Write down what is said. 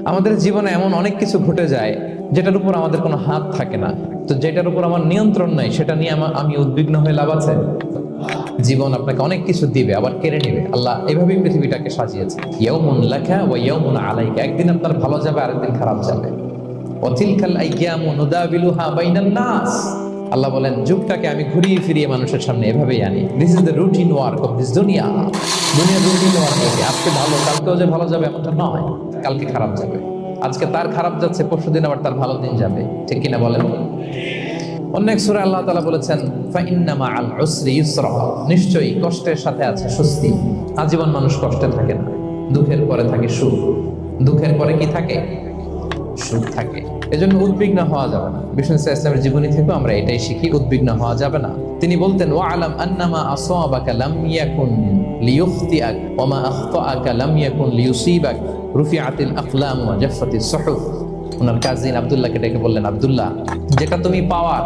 আমাদের জীবনে এমন অনেক কিছু ঘটে যায় যেটার উপর আমাদের কোনো হাত থাকে না। তো যেটার উপর আমার নিয়ন্ত্রণ নাই সেটা নিয়ে আমি উদ্বিগ্ন হয়ে লাভ আছে? জীবন আপনাকে অনেক কিছু দিবে আবার কেড়ে নেবে। আল্লাহ এভাবেই পৃথিবীটাকে সাজিয়েছে, ইয়াউমুন লাকা ওয়া ইয়াউমুন আলাইকা। একদিন আপনার ভালো যাবে, আরেকদিন খারাপ যাবে। ওয়া তিলকাল আইয়ামু নুদাবিলুহা বাইনান নাস। আল্লাহ বলেন, যুগটাকে আমি ঘুরিয়ে ফিরিয়ে মানুষের সামনে এভাবেই আনি। This is the routine work of this দুনিয়া। দুনিয়ার রুটিন ওয়ার্ক এটি। আজকে ভালো, কালকেও যে ভালো যাবে এমনটা নয়। কালকে খারাপ যাবে। আজকে তার খারাপ যাচ্ছে, পরশুদিন আবার তার ভালো দিন যাবে। ঠিক কিনা বলেন? অন্য এক সূরায় আল্লাহ তাআলা বলেছেন, ফাইন্না মাআল উসরি ইউসরা। নিশ্চয়ই কষ্টের সাথে আছে স্বস্তি। আজীবন মানুষ কষ্টে থাকে না। দুঃখের পরে থাকে সুখ। দুঃখের পরে কি থাকে? সুখ থাকে। এজন্য উদ্বিগ্ন হওয়া যাবে না। বিষ্ণু ইসলামের জীবনী থেকে আমরা এটাই শিখি, উদ্বিগ্ন হওয়া যাবে না। তিনি বলতেন, ওয়া আলাম আন্নামা আসাবাকা লাম ইয়াকুন লিয়ুখতিআক ওয়া মা আখতাআকা লাম ইয়াকুন লিয়ুসিবাক রুফিআতিল আকলাম ওয়া জাফফাতিস সুহুফ। ওনার কাজিন আব্দুল্লাহকে ডেকে বললেন, আব্দুল্লাহ, যেটা তুমি পাওয়ার